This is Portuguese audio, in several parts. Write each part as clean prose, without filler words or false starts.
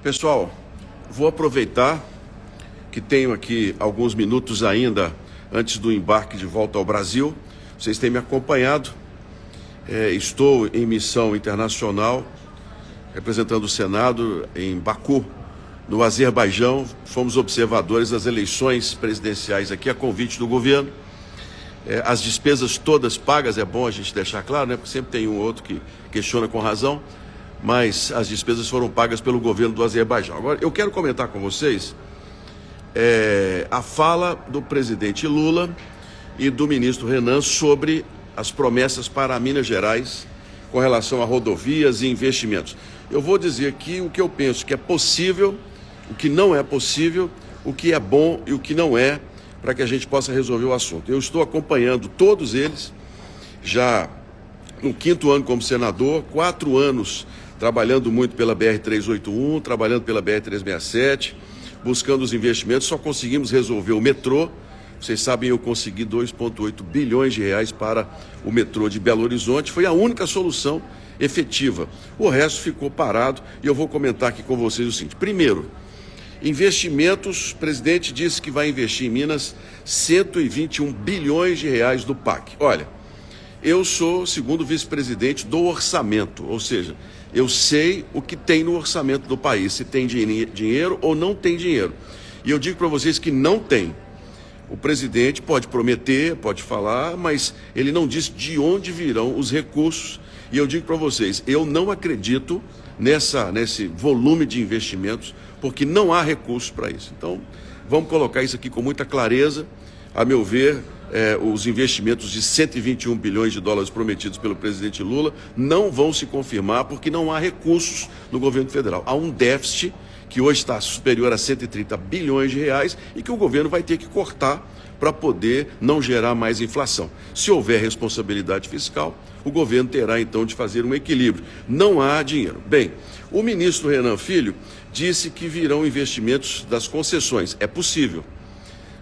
Pessoal, vou aproveitar que tenho aqui alguns minutos ainda antes do embarque de volta ao Brasil. Vocês têm me acompanhado. Estou em missão internacional, representando o Senado em Baku, no Azerbaijão. Fomos observadores das eleições presidenciais aqui, a convite do governo. As despesas todas pagas, é bom a gente deixar claro, né? Porque sempre tem um ou outro que questiona com razão, mas as despesas foram pagas pelo governo do Azerbaijão. Agora, eu quero comentar com vocês a fala do presidente Lula e do ministro Renan sobre as promessas para Minas Gerais com relação a rodovias e investimentos. Eu vou dizer aqui o que eu penso que é possível, o que não é possível, o que é bom e o que não é, para que a gente possa resolver o assunto. Eu estou acompanhando todos eles, já no 5º ano como senador, 4 anos trabalhando muito pela BR-381, trabalhando pela BR-367, buscando os investimentos. Só conseguimos resolver o metrô. Vocês sabem, eu consegui 2,8 bilhões de reais para o metrô de Belo Horizonte. Foi a única solução efetiva. O resto ficou parado e eu vou comentar aqui com vocês o seguinte. Primeiro, investimentos. O presidente disse que vai investir em Minas 121 bilhões de reais do PAC. Olha, eu sou segundo vice-presidente do orçamento, ou seja, eu sei o que tem no orçamento do país, se tem dinheiro ou não tem dinheiro. E eu digo para vocês que não tem. O presidente pode prometer, pode falar, mas ele não diz de onde virão os recursos. E eu digo para vocês, eu não acredito nesse volume de investimentos, porque não há recursos para isso. Então, vamos colocar isso aqui com muita clareza. A meu ver, os investimentos de 121 bilhões de dólares prometidos pelo presidente Lula não vão se confirmar, porque não há recursos no governo federal. Há um déficit que hoje está superior a 130 bilhões de reais e que o governo vai ter que cortar para poder não gerar mais inflação. Se houver responsabilidade fiscal, o governo terá então de fazer um equilíbrio. Não há dinheiro. Bem, o ministro Renan Filho disse que virão investimentos das concessões. É possível.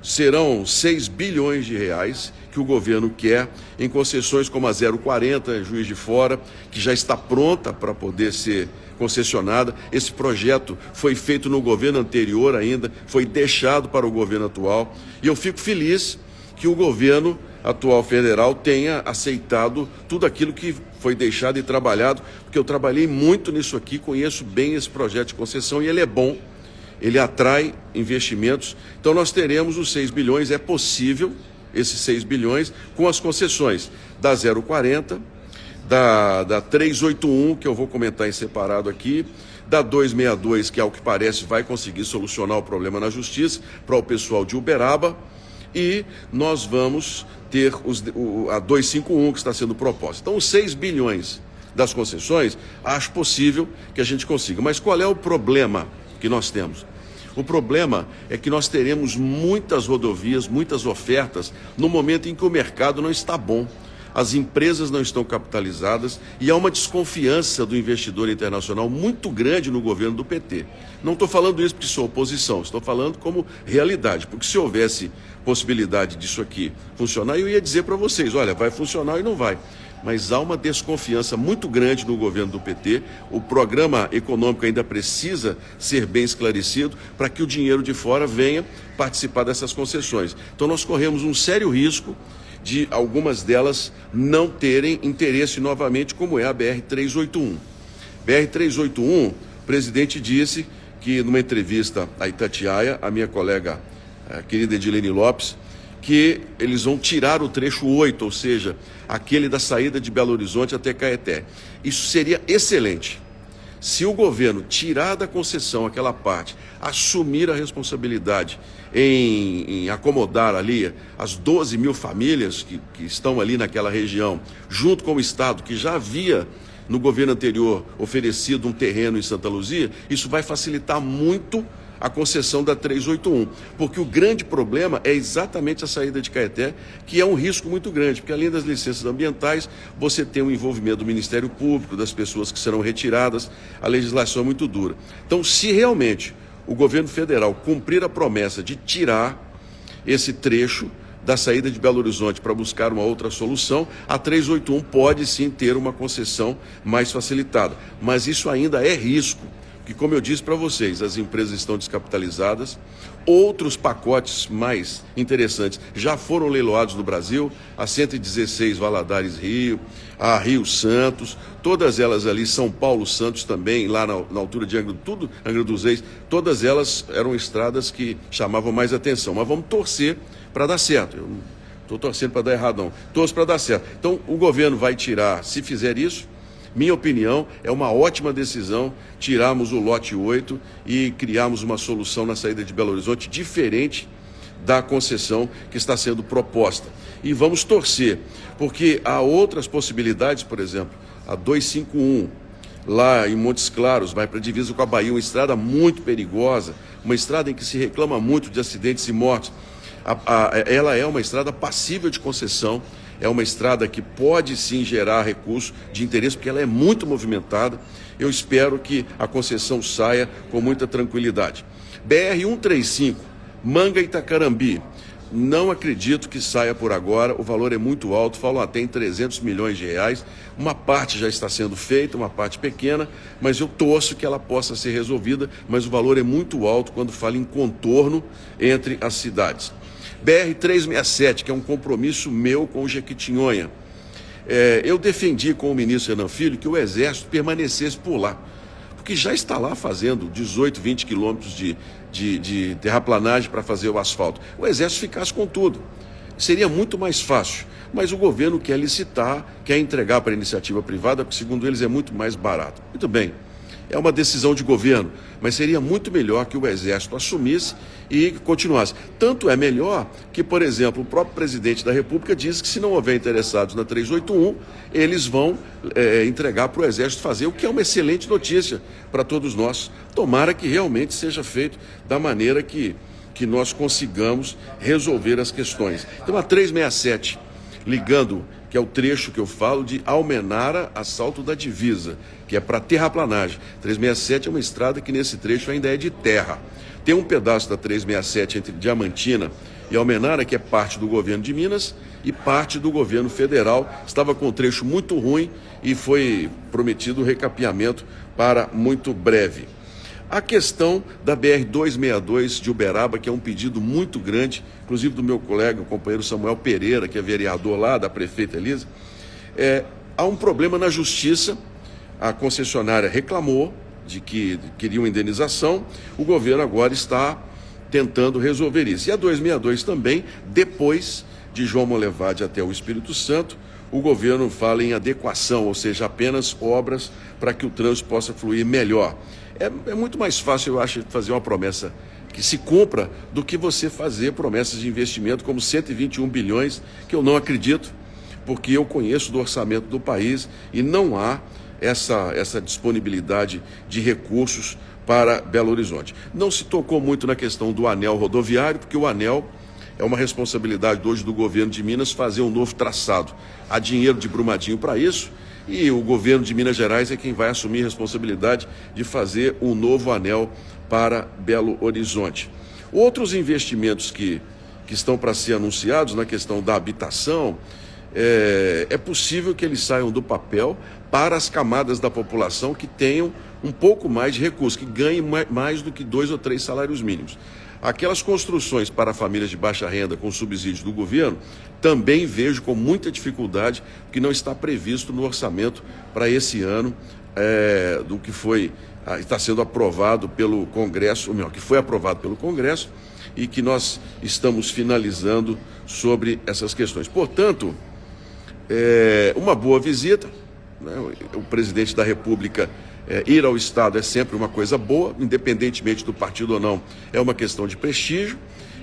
Serão 6 bilhões de reais que o governo quer em concessões como a 040, Juiz de Fora, que já está pronta para poder ser concessionada. Esse projeto foi feito no governo anterior ainda, foi deixado para o governo atual. E eu fico feliz que o governo atual federal tenha aceitado tudo aquilo que foi deixado e trabalhado, porque eu trabalhei muito nisso aqui, conheço bem esse projeto de concessão e ele é bom. Ele atrai investimentos. Então nós teremos os 6 bilhões, é possível esses 6 bilhões com as concessões da 040, da 381, que eu vou comentar em separado aqui, da 262, que ao que parece vai conseguir solucionar o problema na justiça para o pessoal de Uberaba, e nós vamos ter a 251 que está sendo proposta. Então os 6 bilhões das concessões, acho possível que a gente consiga. Mas qual é o problema que nós temos? O problema é que nós teremos muitas rodovias, muitas ofertas, no momento em que o mercado não está bom. As empresas não estão capitalizadas e há uma desconfiança do investidor internacional muito grande no governo do PT. Não estou falando isso porque sou oposição, estou falando como realidade, porque se houvesse possibilidade disso aqui funcionar, eu ia dizer para vocês, olha, vai funcionar e não vai. Mas há uma desconfiança muito grande no governo do PT. O programa econômico ainda precisa ser bem esclarecido para que o dinheiro de fora venha participar dessas concessões. Então nós corremos um sério risco de algumas delas não terem interesse novamente, como é a BR-381. BR-381, o presidente disse que numa entrevista a Itatiaia, a minha colega, a querida Edilene Lopes, que eles vão tirar o trecho 8, ou seja, aquele da saída de Belo Horizonte até Caeté. Isso seria excelente. Se o governo tirar da concessão aquela parte, assumir a responsabilidade em acomodar ali as 12 mil famílias que estão ali naquela região, junto com o Estado, que já havia no governo anterior oferecido um terreno em Santa Luzia, isso vai facilitar muito a concessão da 381, porque o grande problema é exatamente a saída de Caeté, que é um risco muito grande, porque além das licenças ambientais, você tem o envolvimento do Ministério Público, das pessoas que serão retiradas, a legislação é muito dura. Então, se realmente o governo federal cumprir a promessa de tirar esse trecho da saída de Belo Horizonte para buscar uma outra solução, a 381 pode sim ter uma concessão mais facilitada, mas isso ainda é risco, que, como eu disse para vocês, as empresas estão descapitalizadas, outros pacotes mais interessantes já foram leiloados no Brasil, a 116 Valadares Rio, a Rio Santos, todas elas ali, São Paulo Santos também, lá na altura de Angra dos Reis, todas elas eram estradas que chamavam mais atenção, mas vamos torcer para dar certo. Eu não estou torcendo para dar errado, não. Torço para dar certo. Então, o governo vai tirar, se fizer isso, minha opinião, é uma ótima decisão tirarmos o lote 8 e criarmos uma solução na saída de Belo Horizonte diferente da concessão que está sendo proposta. E vamos torcer, porque há outras possibilidades, por exemplo, a 251, lá em Montes Claros, vai para a divisa com a Bahia, uma estrada muito perigosa, uma estrada em que se reclama muito de acidentes e mortes. Ela é uma estrada passível de concessão, é uma estrada que pode sim gerar recurso de interesse, porque ela é muito movimentada. Eu espero que a concessão saia com muita tranquilidade. BR-135, Manga Itacarambi, não acredito que saia por agora, o valor é muito alto, falam até em 300 milhões de reais, uma parte já está sendo feita, uma parte pequena, mas eu torço que ela possa ser resolvida, mas o valor é muito alto quando fala em contorno entre as cidades. BR-367, que é um compromisso meu com o Jequitinhonha. Eu defendi com o ministro Renan Filho que o Exército permanecesse por lá, porque já está lá fazendo 18, 20 quilômetros de terraplanagem para fazer o asfalto. O Exército ficasse com tudo. Seria muito mais fácil, mas o governo quer licitar, quer entregar para a iniciativa privada, porque segundo eles é muito mais barato. Muito bem. É uma decisão de governo, mas seria muito melhor que o Exército assumisse e continuasse. Tanto é melhor que, por exemplo, o próprio presidente da República diz que se não houver interessados na 381, eles vão entregar para o Exército fazer, o que é uma excelente notícia para todos nós. Tomara que realmente seja feito da maneira que nós consigamos resolver as questões. Então, a 367, ligando, que é o trecho que eu falo de Almenara a Salto da Divisa, que é para terraplanagem. 367 é uma estrada que nesse trecho ainda é de terra. Tem um pedaço da 367 entre Diamantina e Almenara, que é parte do governo de Minas e parte do governo federal. Estava com um trecho muito ruim e foi prometido o recapeamento para muito breve. A questão da BR-262 de Uberaba, que é um pedido muito grande, inclusive do meu colega, o companheiro Samuel Pereira, que é vereador lá, da prefeita Elisa, há um problema na justiça, a concessionária reclamou de que queria uma indenização, o governo agora está tentando resolver isso. E a 262 também, depois de João Molevade até o Espírito Santo, o governo fala em adequação, ou seja, apenas obras para que o trânsito possa fluir melhor. É muito mais fácil, eu acho, fazer uma promessa que se cumpra do que você fazer promessas de investimento como 121 bilhões, que eu não acredito, porque eu conheço do orçamento do país e não há essa disponibilidade de recursos para Belo Horizonte. Não se tocou muito na questão do anel rodoviário, porque o anel é uma responsabilidade hoje do governo de Minas fazer um novo traçado. Há dinheiro de Brumadinho para isso e o governo de Minas Gerais é quem vai assumir a responsabilidade de fazer um novo anel para Belo Horizonte. Outros investimentos que estão para ser anunciados na questão da habitação, é possível que eles saiam do papel para as camadas da população que tenham um pouco mais de recursos, que ganhem mais do que 2 ou 3 salários mínimos. Aquelas construções para famílias de baixa renda com subsídios do governo, também vejo com muita dificuldade, porque não está previsto no orçamento para esse ano, do que está sendo aprovado pelo Congresso, ou melhor, que foi aprovado pelo Congresso e que nós estamos finalizando sobre essas questões. Portanto, uma boa visita, né? O presidente da República ir ao Estado é sempre uma coisa boa, independentemente do partido ou não, é uma questão de prestígio,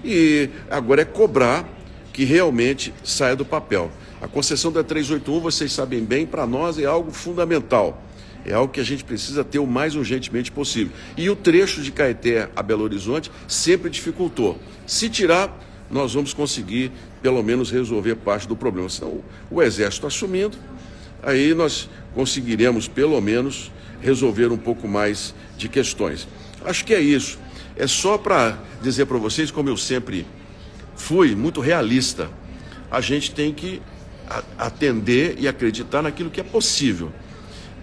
e agora é cobrar que realmente saia do papel. A concessão da 381, vocês sabem bem, para nós é algo fundamental, é algo que a gente precisa ter o mais urgentemente possível. E o trecho de Caeté a Belo Horizonte sempre dificultou. Se tirar, nós vamos conseguir pelo menos resolver parte do problema. Senão o Exército assumindo, aí nós conseguiremos pelo menos resolver um pouco mais de questões. Acho que é isso. É só para dizer para vocês, como eu sempre fui, muito realista, a gente tem que atender e acreditar naquilo que é possível.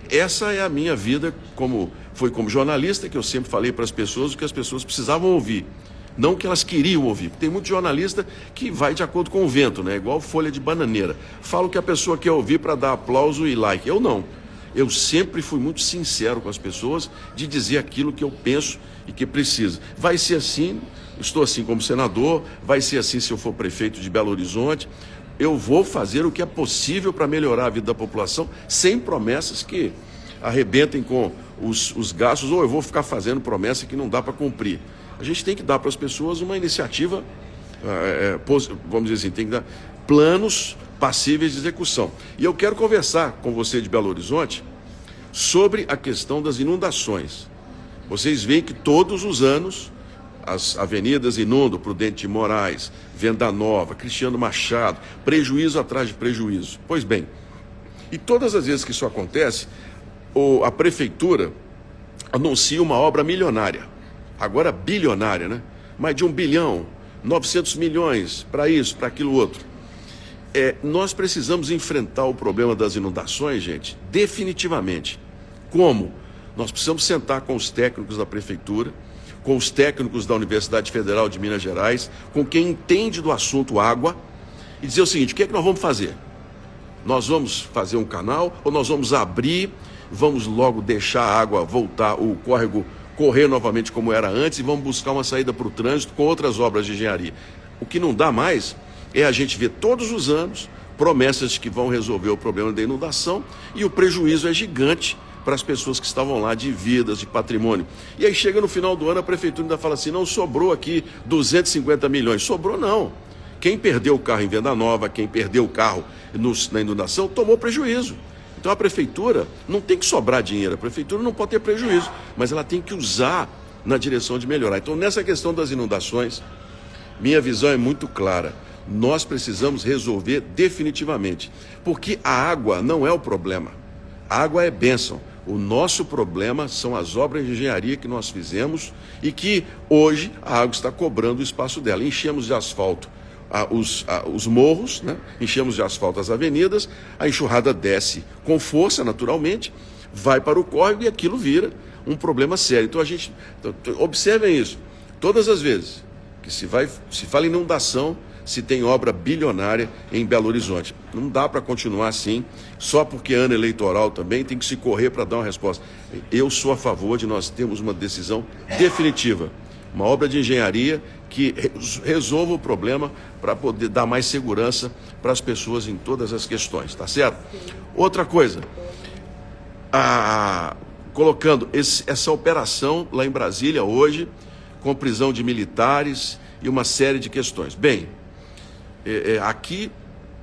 Essa é a minha vida como Foi como jornalista que eu sempre falei para as pessoas o que as pessoas precisavam ouvir, não o que elas queriam ouvir. Tem muito jornalista que vai de acordo com o vento, né? Igual folha de bananeira. Fala o que a pessoa quer ouvir para dar aplauso e like. Eu não. Eu sempre fui muito sincero com as pessoas de dizer aquilo que eu penso e que precisa. Vai ser assim, estou assim como senador, vai ser assim se eu for prefeito de Belo Horizonte. Eu vou fazer o que é possível para melhorar a vida da população, sem promessas que arrebentem com os gastos, ou eu vou ficar fazendo promessa que não dá para cumprir. A gente tem que dar para as pessoas uma iniciativa, vamos dizer assim, tem que dar planos passíveis de execução. E eu quero conversar com você de Belo Horizonte sobre a questão das inundações. Vocês veem que todos os anos as avenidas inundam, Prudente de Moraes, Venda Nova, Cristiano Machado, prejuízo atrás de prejuízo. Pois bem, e todas as vezes que isso acontece, a prefeitura anuncia uma obra milionária, agora bilionária, né? Mais de 1 bilhão, 900 milhões para isso, para aquilo outro. Nós precisamos enfrentar o problema das inundações, gente, definitivamente. Como? Nós precisamos sentar com os técnicos da prefeitura, com os técnicos da Universidade Federal de Minas Gerais, com quem entende do assunto água, e dizer o seguinte: o que é que nós vamos fazer? Nós vamos fazer um canal ou nós vamos abrir, vamos logo deixar a água voltar, o córrego correr novamente como era antes, e vamos buscar uma saída para o trânsito com outras obras de engenharia? O que não dá mais é a gente ver todos os anos promessas de que vão resolver o problema da inundação, e o prejuízo é gigante para as pessoas que estavam lá, de vidas, de patrimônio. E aí chega no final do ano, a prefeitura ainda fala assim: não, sobrou aqui 250 milhões. Sobrou não. Quem perdeu o carro em Venda Nova, quem perdeu o carro na inundação, tomou prejuízo. Então a prefeitura não tem que sobrar dinheiro, a prefeitura não pode ter prejuízo, mas ela tem que usar na direção de melhorar. Então, nessa questão das inundações, minha visão é muito clara. Nós precisamos resolver definitivamente, porque a água não é o problema. A água é bênção. O nosso problema são as obras de engenharia que nós fizemos e que hoje a água está cobrando o espaço dela. Enchemos de asfalto os morros, né? Enchemos de asfalto as avenidas, a enxurrada desce com força, naturalmente, vai para o córrego e aquilo vira um problema sério. Então observem isso, todas as vezes que se fala em inundação, se tem obra bilionária em Belo Horizonte. Não dá para continuar assim, só porque é ano eleitoral também, tem que se correr para dar uma resposta. Eu sou a favor de nós termos uma decisão definitiva, uma obra de engenharia que resolva o problema para poder dar mais segurança para as pessoas em todas as questões, tá certo? Outra coisa, colocando essa operação lá em Brasília hoje, com prisão de militares e uma série de questões. Bem, aqui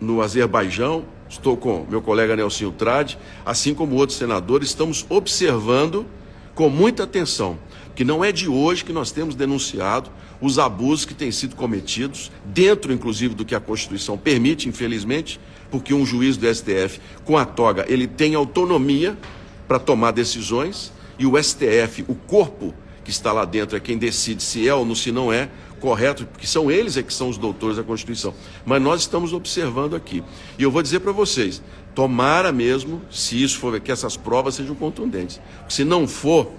no Azerbaijão, estou com meu colega Nelsinho Trade, assim como outros senadores, estamos observando com muita atenção, que não é de hoje que nós temos denunciado os abusos que têm sido cometidos, dentro inclusive do que a Constituição permite, infelizmente, porque um juiz do STF com a toga, ele tem autonomia para tomar decisões, e o STF, o corpo que está lá dentro, é quem decide se é ou não, se não é correto, porque são eles que são os doutores da Constituição. Mas nós estamos observando aqui. E eu vou dizer para vocês, tomara mesmo, se isso for, que essas provas sejam contundentes. Se não for,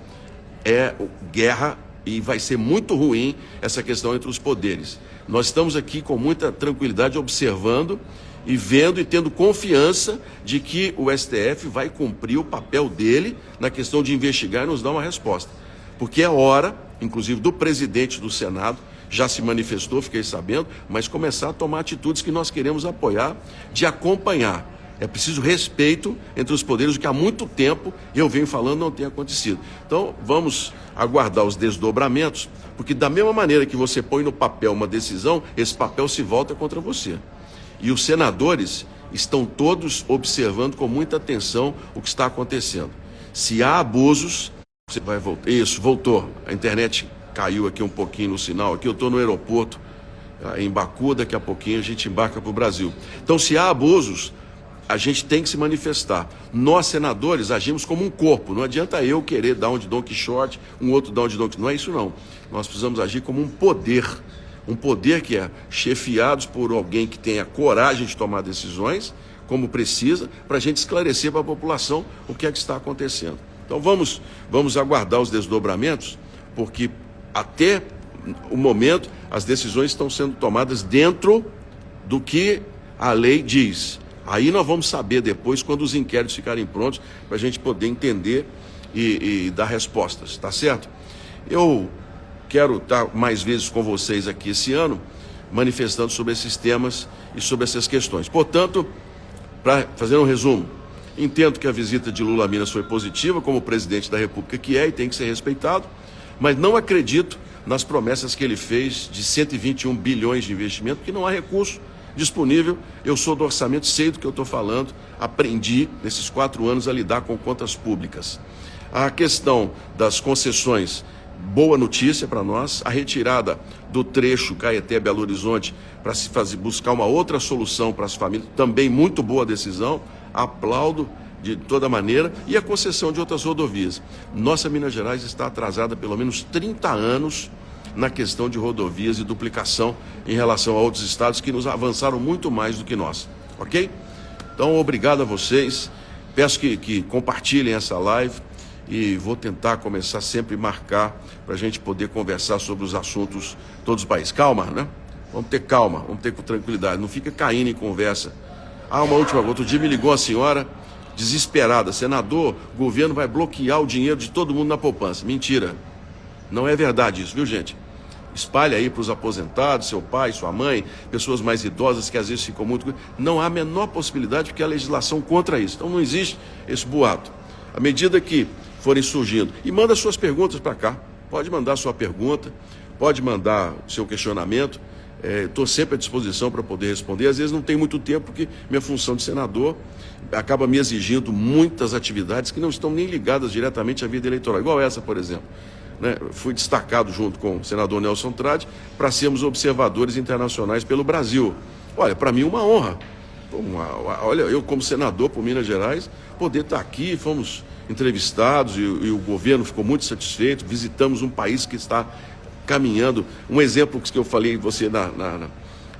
é guerra, e vai ser muito ruim essa questão entre os poderes. Nós estamos aqui com muita tranquilidade observando e vendo e tendo confiança de que o STF vai cumprir o papel dele na questão de investigar e nos dar uma resposta. Porque é hora, inclusive, do presidente do Senado, já se manifestou, fiquei sabendo, mas começar a tomar atitudes que nós queremos apoiar, de acompanhar. É preciso respeito entre os poderes, o que há muito tempo eu venho falando não tem acontecido. Então, vamos aguardar os desdobramentos, porque da mesma maneira que você põe no papel uma decisão, esse papel se volta contra você. E os senadores estão todos observando com muita atenção o que está acontecendo. Se há abusos, você vai voltar. Isso, voltou. A internet caiu aqui um pouquinho no sinal. Aqui eu estou no aeroporto, em Baku, daqui a pouquinho a gente embarca para o Brasil. Então, se há abusos, a gente tem que se manifestar. Nós, senadores, agimos como um corpo. Não adianta eu querer dar um de Dom Quixote, um outro dar um de Dom Quixote. Não é isso, não. Nós precisamos agir como um poder que é chefiado por alguém que tenha coragem de tomar decisões, como precisa, para a gente esclarecer para a população o que é que está acontecendo. Então vamos aguardar os desdobramentos, porque até o momento as decisões estão sendo tomadas dentro do que a lei diz. Aí nós vamos saber depois, quando os inquéritos ficarem prontos, para a gente poder entender e dar respostas, tá certo? Eu quero estar mais vezes com vocês aqui esse ano, manifestando sobre esses temas e sobre essas questões. Portanto, para fazer um resumo, entendo que a visita de Lula a Minas foi positiva, como presidente da República que é e tem que ser respeitado, mas não acredito nas promessas que ele fez de 121 bilhões de investimento, porque não há recurso disponível. Eu sou do orçamento, sei do que eu estou falando, aprendi nesses 4 anos a lidar com contas públicas. A questão das concessões, boa notícia para nós, a retirada do trecho Caeté-Belo Horizonte para se buscar uma outra solução para as famílias, também muito boa decisão, aplaudo de toda maneira, e a concessão de outras rodovias. Nossa Minas Gerais está atrasada pelo menos 30 anos na questão de rodovias e duplicação em relação a outros estados que nos avançaram muito mais do que nós, ok? Então, obrigado a vocês, peço que compartilhem essa live e vou tentar começar sempre a marcar para a gente poder conversar sobre os assuntos todos os países. Calma, né? Vamos ter calma, vamos ter com tranquilidade, não fica caindo em conversa. Uma última coisa, outro dia me ligou a senhora desesperada, senador, o governo vai bloquear o dinheiro de todo mundo na poupança. Mentira, não é verdade isso, viu, gente? Espalhe aí para os aposentados, seu pai, sua mãe, pessoas mais idosas que às vezes ficam muito... Não há a menor possibilidade, porque há legislação contra isso. Então não existe esse boato. À medida que forem surgindo, e manda suas perguntas para cá, pode mandar sua pergunta, pode mandar o seu questionamento, estou sempre à disposição para poder responder. Às vezes não tem muito tempo, porque minha função de senador acaba me exigindo muitas atividades que não estão nem ligadas diretamente à vida eleitoral, igual essa, por exemplo. Fui destacado junto com o senador Nelson Trade para sermos observadores internacionais pelo Brasil. Olha, para mim uma honra. Olha, eu como senador por Minas Gerais, poder estar aqui, fomos entrevistados e o governo ficou muito satisfeito, visitamos um país que está caminhando. Um exemplo que eu falei você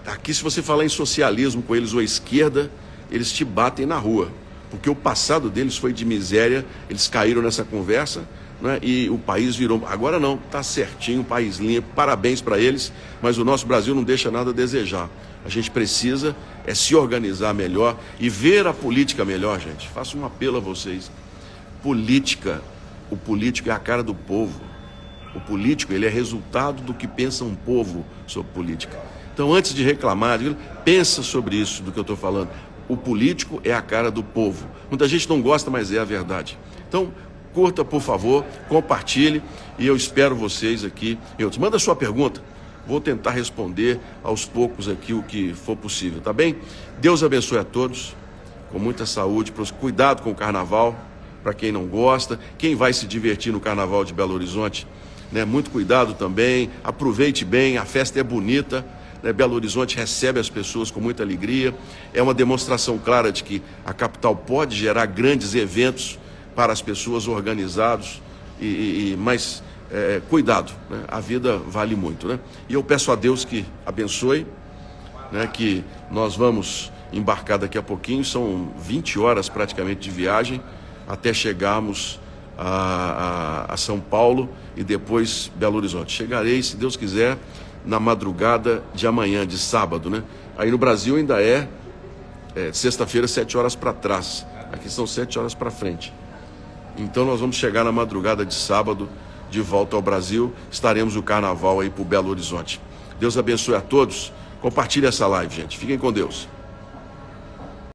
aqui, se você falar em socialismo com eles ou à esquerda, eles te batem na rua, porque o passado deles foi de miséria, eles caíram nessa conversa, né, e o país virou... Agora não, está certinho, país limpo, parabéns para eles, mas o nosso Brasil não deixa nada a desejar. A gente precisa se organizar melhor e ver a política melhor, gente. Faço um apelo a vocês. O político é a cara do povo. O político, ele é resultado do que pensa um povo sobre política. Então, antes de reclamar, pensa sobre isso do que eu estou falando. O político é a cara do povo. Muita gente não gosta, mas é a verdade. Então, curta, por favor, compartilhe e eu espero vocês aqui. Manda sua pergunta, vou tentar responder aos poucos aqui o que for possível, tá bem? Deus abençoe a todos, com muita saúde, cuidado com o carnaval, para quem não gosta, quem vai se divertir no carnaval de Belo Horizonte, né? Muito cuidado também, aproveite bem, a festa é bonita, né? Belo Horizonte recebe as pessoas com muita alegria, é uma demonstração clara de que a capital pode gerar grandes eventos para as pessoas, organizados, mas cuidado, né? A vida vale muito, né? E eu peço a Deus que abençoe, né? Que nós vamos embarcar daqui a pouquinho, são 20 horas praticamente de viagem, até chegarmos a São Paulo e depois Belo Horizonte. Chegarei, se Deus quiser, na madrugada de amanhã, de sábado, né? Aí no Brasil ainda sexta-feira, 7 horas para trás, aqui são 7 horas para frente. Então nós vamos chegar na madrugada de sábado, de volta ao Brasil, estaremos no carnaval aí para o Belo Horizonte. Deus abençoe a todos, compartilhe essa live, gente, fiquem com Deus.